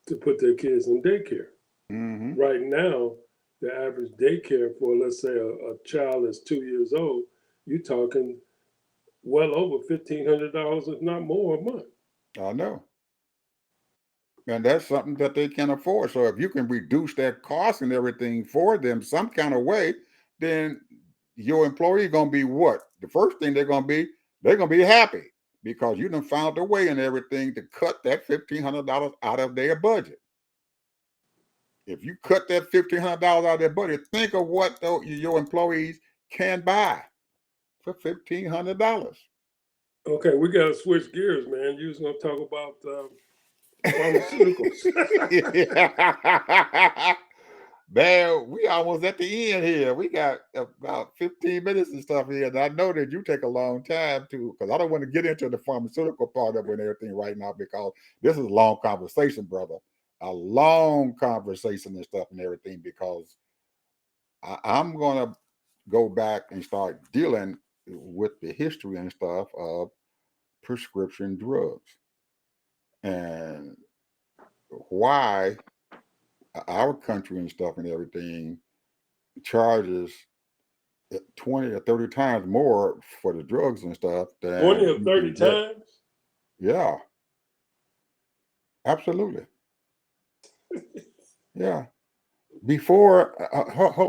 Speaker 2: to put their kids in daycare.
Speaker 1: Mm-hmm.
Speaker 2: Right now, the average daycare for, let's say, a child that's 2 years old, you're talking well over $1,500, if not more, a month.
Speaker 1: I know. And that's something that they can afford. So if you can reduce that cost and everything for them some kind of way, then your employee gonna be what? The first thing they're gonna be happy because you done found a way and everything to cut that $1,500 out of their budget. If you cut that $1,500 out of their budget, think of what your employees can buy for $1,500.
Speaker 2: Okay, we got to switch gears, man. You was going to talk about pharmaceuticals.
Speaker 1: Man, we almost at the end here. We got about 15 minutes and stuff here. And I know that you take a long time too, because I don't want to get into the pharmaceutical part of it and everything right now, because this is a long conversation, brother. A long conversation and stuff and everything, because I'm going to go back and start dealing with the history and stuff of prescription drugs. and why our country and stuff and everything charges 20 or 30 times more for the drugs and stuff
Speaker 2: 20
Speaker 1: than
Speaker 2: or
Speaker 1: you
Speaker 2: 30
Speaker 1: can get.
Speaker 2: times?
Speaker 1: Yeah, absolutely. Yeah. Before,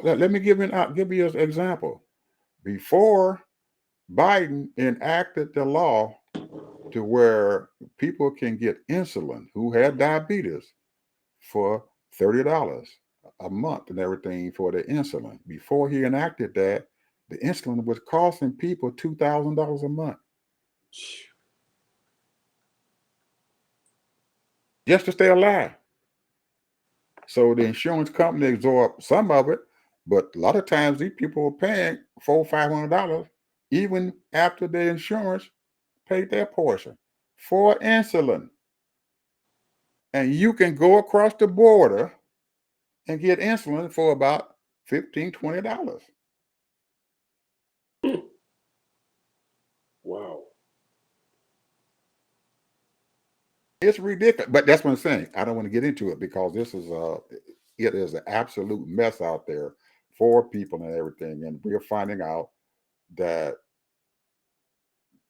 Speaker 1: let me give you an example. Before Biden enacted the law to where people can get insulin who had diabetes for $30 a month and everything for the insulin. Before he enacted that, the insulin was costing people $2,000 a month just to stay alive. So the insurance company absorbed some of it, but a lot of times these people were paying $400-$500 even after the insurance paid their portion for insulin. And you can go across the border and get insulin for about $15-$20.
Speaker 2: Wow.
Speaker 1: It's ridiculous, but that's what I'm saying. I don't want to get into it because it is an absolute mess out there for people and everything, and we're finding out that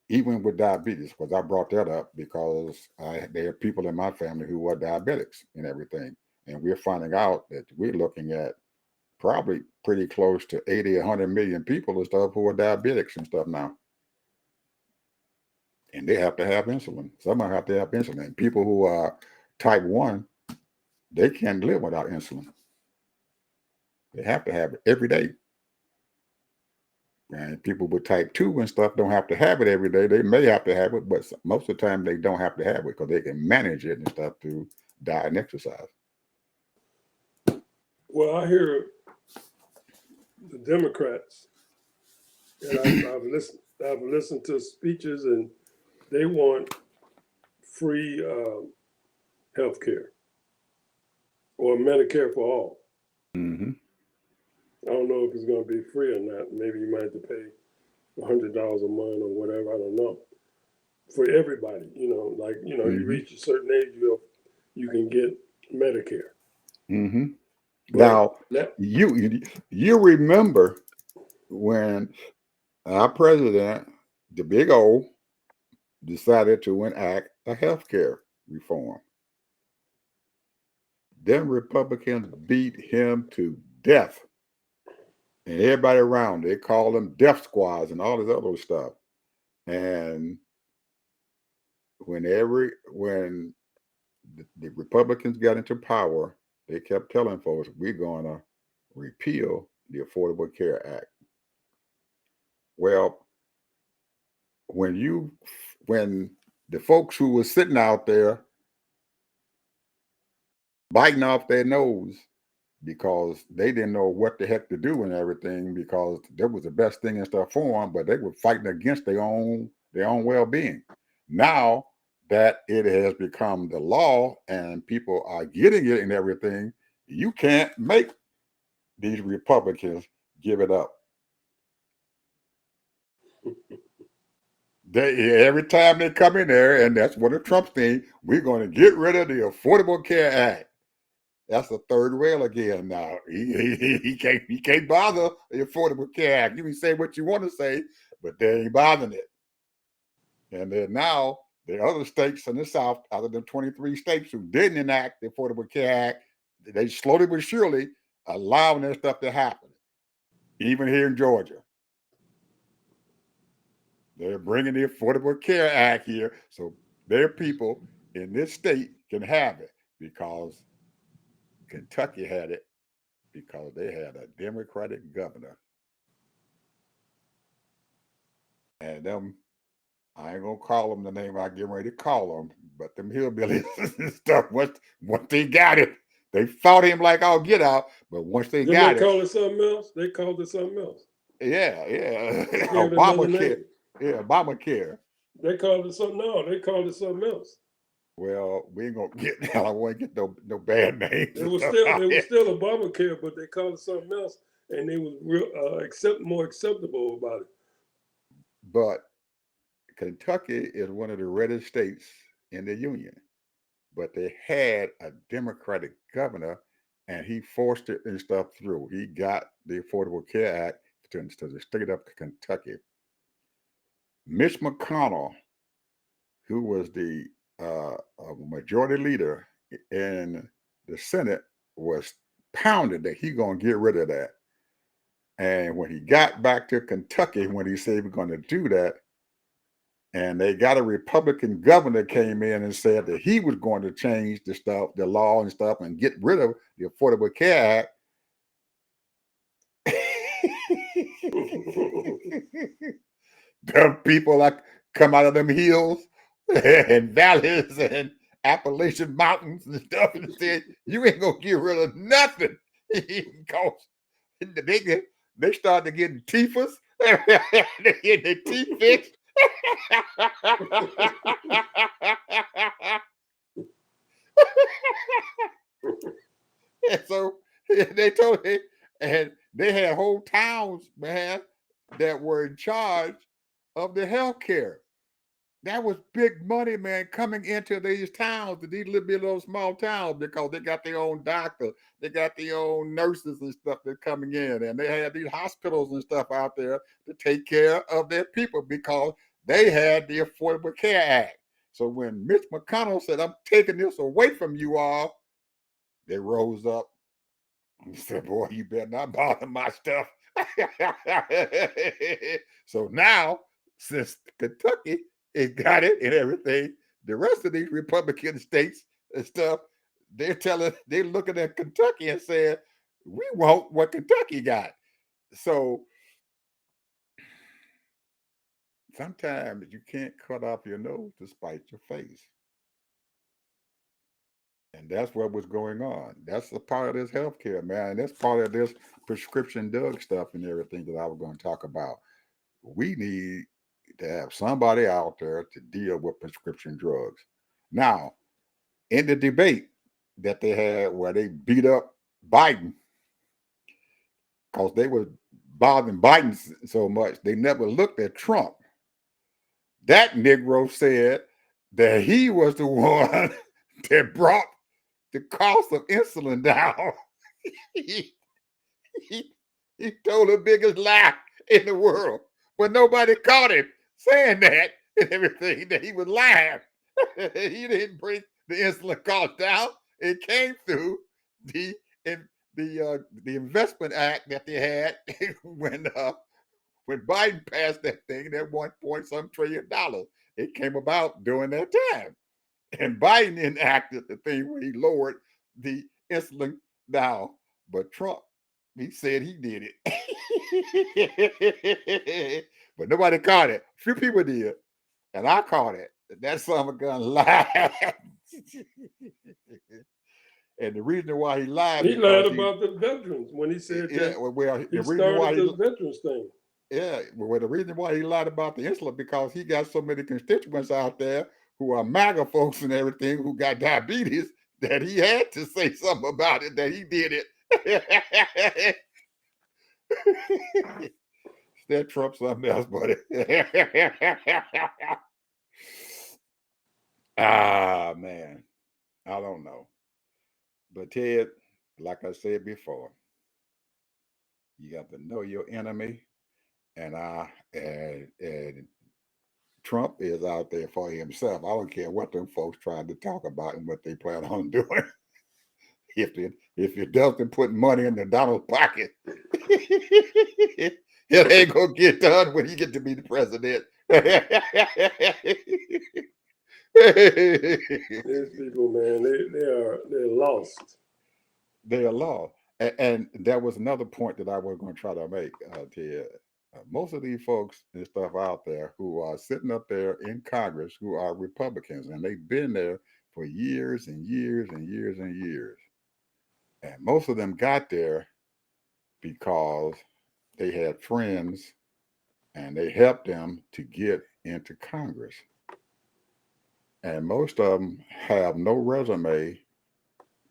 Speaker 1: even with diabetes, because I brought that up because there are people in my family who are diabetics and everything, and we're finding out that we're looking at probably pretty close to 80, 100 million people and stuff who are diabetics and stuff now. And they have to have insulin. Some have to have insulin. And people who are type 1, they can't live without insulin. They have to have it every day. And people with type 2 and stuff don't have to have it every day. They may have to have it, but most of the time they don't have to have it because they can manage it and stuff through diet and exercise.
Speaker 2: Well, I hear the Democrats, and I've listened to speeches, and they want free health care or Medicare for all.
Speaker 1: Mm-hmm.
Speaker 2: I don't know if it's going to be free or not. Maybe you might have to pay $100 a month or whatever. I don't know. For everybody,
Speaker 1: Mm-hmm.
Speaker 2: you reach a certain age, you can get Medicare.
Speaker 1: Mm-hmm.
Speaker 2: But
Speaker 1: Now, you remember when our president, the big O, decided to enact a health care reform. Them Republicans beat him to death. And everybody around, they call them death squads and all this other stuff. And when the Republicans got into power, they kept telling folks, we're going to repeal the Affordable Care Act. Well, when the folks who were sitting out there biting off their nose because they didn't know what the heck to do and everything because that was the best thing and stuff for them, but they were fighting against their own well-being. Now that it has become the law and people are getting it and everything, you can't make these Republicans give it up. Every time they come in there, and that's one of Trump's thing, we're going to get rid of the Affordable Care Act. That's the third rail again now. He can't bother the Affordable Care Act. You can say what you want to say, but they ain't bothering it. And then now the other states in the South, out of the 23 states who didn't enact the Affordable Care Act, they slowly but surely allowing that stuff to happen. Even here in Georgia, they're bringing the Affordable Care Act here, so their people in this state can have it because Kentucky had it because they had a Democratic governor. And them, I ain't gonna call them the name I get ready to call them, but them hillbillies and stuff, once they got it, they fought him like all get out, but once they
Speaker 2: didn't
Speaker 1: got
Speaker 2: they
Speaker 1: it,
Speaker 2: call it something else? They called it something else.
Speaker 1: yeah,
Speaker 2: They gave it another name.
Speaker 1: Obamacare.
Speaker 2: They called it something. No, they called it something else.
Speaker 1: Well, we ain't gonna get I don't want to get no bad names.
Speaker 2: It was still Obamacare, but they called it something else, and they was more acceptable about it.
Speaker 1: But Kentucky is one of the reddest states in the union. but they had a Democratic governor, and he forced it and stuff through. He got the Affordable Care Act to the state of Kentucky. Mitch McConnell, who was the majority leader in the Senate, was pounded that he gonna get rid of that. And when he got back to Kentucky, when he said he was going to do that, and they got a Republican governor came in and said that he was going to change the stuff, the law and stuff, and get rid of the Affordable Care Act. The people like come out of them hills and valleys and Appalachian mountains and stuff and said, you ain't gonna get rid of nothing. Because they started getting teethers. They get their teeth fixed. And so they told me, and they had whole towns, man, that were in charge of the health care. That was big money, man, coming into these towns, these little small towns, because they got their own doctor, they got their own nurses and stuff that coming in, and they had these hospitals and stuff out there to take care of their people because they had the Affordable Care Act. So when Mitch McConnell said, "I'm taking this away from you all," they rose up and said, "Boy, you better not bother my stuff." So now, since Kentucky it got it and everything, the rest of these Republican states and stuff, they're looking at Kentucky and saying, "We want what Kentucky got." So sometimes you can't cut off your nose to spite your face. And that's what was going on. That's a part of this healthcare, man. That's part of this prescription drug stuff and everything that I was going to talk about. We need to have somebody out there to deal with prescription drugs. Now, in the debate that they had where they beat up Biden because they were bothering Biden so much, they never looked at Trump. That Negro said that he was the one that brought the cost of insulin down. he, he, he told the biggest lie in the world, but nobody caught him saying that and everything, that he was lying. He didn't bring the insulin cost down. It came through the investment act that they had when Biden passed that thing, that 1 trillion dollars. It came about during that time. And Biden enacted the thing where he lowered the insulin down. But Trump, he said he did it. But nobody caught it. Few people did. And I caught it. That son of a gun lied. And the reason why he lied,
Speaker 2: he lied about the veterans when he said that he started the veterans thing.
Speaker 1: Yeah, well, the reason why he lied about the insulin, because he got so many constituents out there who are MAGA folks and everything who got diabetes that he had to say something about it, that he did it. That Trump something else, buddy. Man, I don't know. But Ted, like I said before, you got to know your enemy, and Trump is out there for himself. I don't care what them folks trying to talk about and what they plan on doing. If it doesn't put money in the Donald pocket, it ain't gonna get done when he get to be the president.
Speaker 2: These people, man, they're lost.
Speaker 1: They are lost. And that was another point that I was going to try to make, Ted. Most of these folks and stuff out there who are sitting up there in Congress who are Republicans, and they've been there for years and years and years and years. And most of them got there because they had friends and they helped them to get into Congress. And most of them have no resume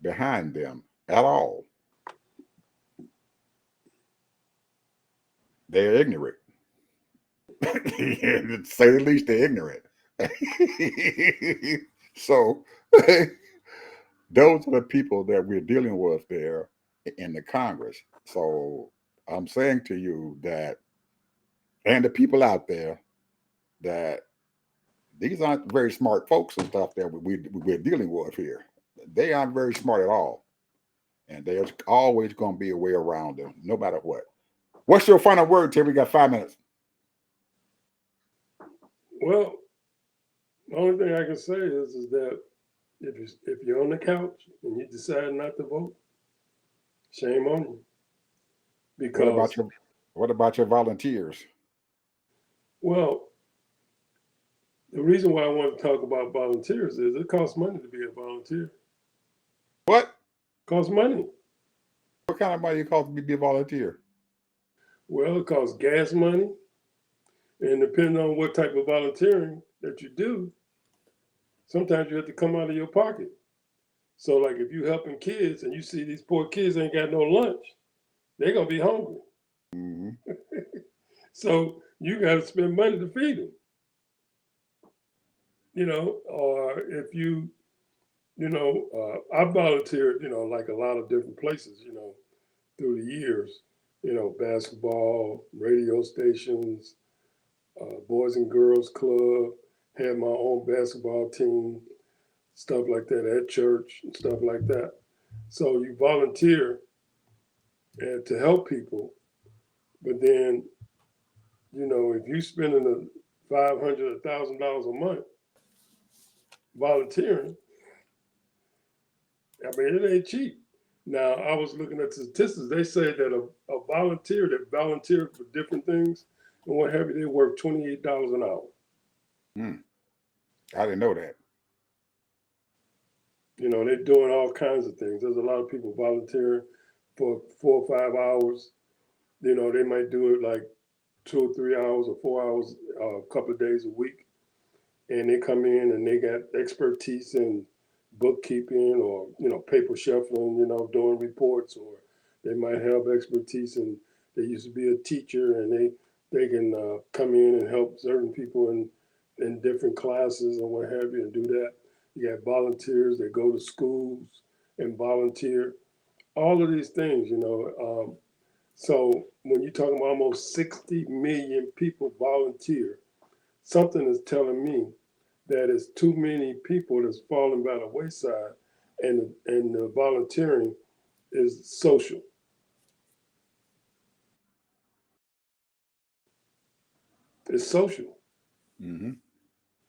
Speaker 1: behind them at all. They're ignorant. To say the least, they're ignorant. So those are the people that we're dealing with there in the Congress. So I'm saying to you that, and the people out there, that these aren't very smart folks and stuff that we're dealing with here. They aren't very smart at all. And there's always going to be a way around them, no matter what. What's your final word, Tim? We got 5 minutes.
Speaker 2: Well, the only thing I can say is that if you're on the couch and you decide not to vote, shame on you. Because
Speaker 1: what about your volunteers?
Speaker 2: Well, the reason why I want to talk about volunteers is it costs money to be a volunteer.
Speaker 1: What?
Speaker 2: It costs money.
Speaker 1: What kind of money it costs to be a volunteer?
Speaker 2: Well, it costs gas money. And depending on what type of volunteering that you do, sometimes you have to come out of your pocket. So like if you're helping kids and you see these poor kids ain't got no lunch, they're going to be hungry.
Speaker 1: Mm-hmm.
Speaker 2: So you got to spend money to feed them. Or if I volunteered, like a lot of different places, through the years, basketball, radio stations, Boys and Girls Club, had my own basketball team, stuff like that at church and stuff like that. So you volunteer to help people, but then, if you're spending $500, $1,000 a month volunteering, I mean, it ain't cheap. Now, I was looking at the statistics. They say that a volunteer that volunteered for different things and what have you, they work $28 an hour.
Speaker 1: I didn't know that.
Speaker 2: They're doing all kinds of things. There's a lot of people volunteering for 4 or 5 hours. They might do it like 2 or 3 hours or 4 hours, a couple of days a week. And they come in and they got expertise in bookkeeping or, paper shuffling, doing reports, or they might have expertise in, they used to be a teacher and they can come in and help certain people in different classes or what have you and do that. You got volunteers that go to schools and volunteer. All of these things, so when you're talking about almost 60 million people volunteer, something is telling me that it's too many people that's falling by the wayside, and the volunteering is social. It's social.
Speaker 1: Mm-hmm.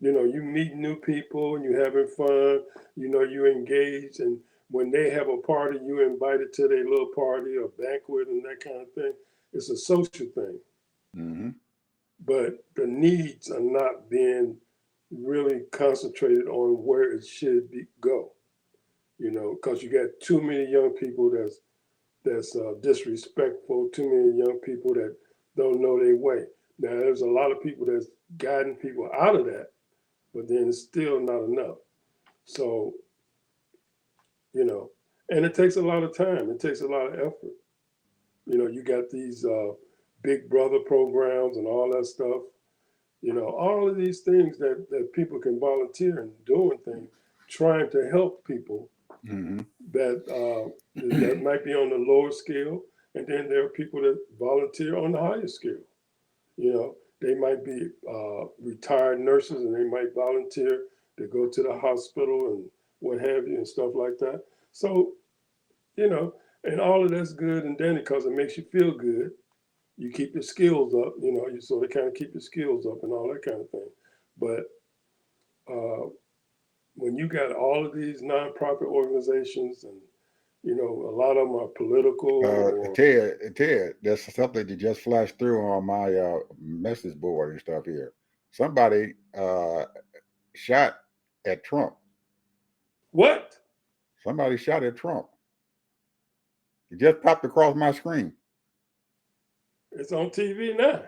Speaker 2: You meet new people and you're having fun. You engage, and when they have a party, you invited to their little party or banquet and that kind of thing. It's a social thing.
Speaker 1: Mm-hmm.
Speaker 2: But the needs are not being really concentrated on where it should go. Because you got too many young people that's disrespectful, too many young people that don't know their way. Now, there's a lot of people that's guiding people out of that, but then it's still not enough. So, and it takes a lot of time. It takes a lot of effort. You got these Big Brother programs and all that stuff. All of these things that people can volunteer and doing things, trying to help people
Speaker 1: Mm-hmm.
Speaker 2: that might be on the lower scale. And then there are people that volunteer on the higher scale. They might be retired nurses and they might volunteer to go to the hospital and what have you and stuff like that. So, and all of that's good and dandy because it makes you feel good. You keep your skills up, you sort of kind of keep your skills up and all that kind of thing. But when you got all of these nonprofit organizations and, a lot of them are political.
Speaker 1: Ted, there's something that just flashed through on my message board and stuff here. Somebody shot at Trump.
Speaker 2: What?
Speaker 1: Somebody shot at Trump. It just popped across my screen.
Speaker 2: It's on TV now.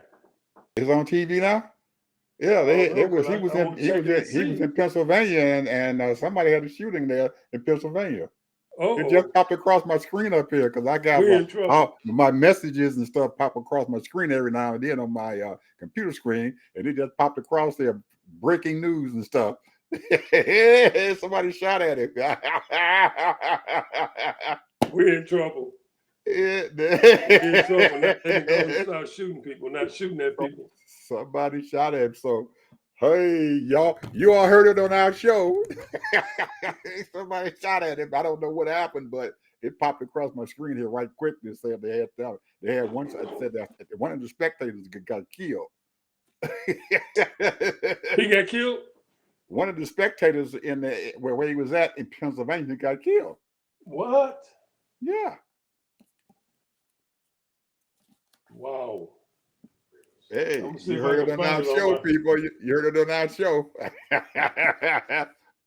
Speaker 1: It's on TV now. Yeah, he was in Pennsylvania, and somebody had a shooting there in Pennsylvania. It just popped across my screen up here because I got my messages and stuff pop across my screen every now and then on my computer screen, and it just popped across there, breaking news and stuff. Somebody shot at him.
Speaker 2: We're in trouble.
Speaker 1: Yeah,
Speaker 2: We're in trouble. Now they can go and start shooting people, not shooting at people.
Speaker 1: somebody shot at him. So, hey, y'all, you all heard it on our show. Somebody shot at him. I don't know what happened, but it popped across my screen here right quick. They said they had one. It said that one of the spectators got killed.
Speaker 2: He got killed?
Speaker 1: One of the spectators in the where he was at in Pennsylvania got killed.
Speaker 2: What?
Speaker 1: Yeah.
Speaker 2: Wow.
Speaker 1: Hey,
Speaker 2: I'm gonna see
Speaker 1: you
Speaker 2: if I
Speaker 1: heard
Speaker 2: can
Speaker 1: it on our
Speaker 2: find it on
Speaker 1: show,
Speaker 2: my-
Speaker 1: people. You heard it on our show.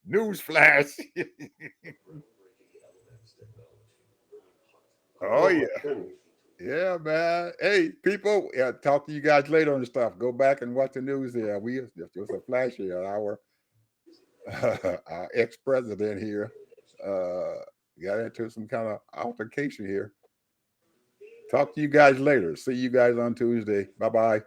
Speaker 1: Newsflash. Oh yeah.
Speaker 2: my goodness.
Speaker 1: Yeah, man. Hey, people, talk to you guys later on the stuff. Go back and watch the news there. There was a flash here. Our ex-president here got into some kind of altercation here. Talk to you guys later. See you guys on Tuesday. Bye-bye.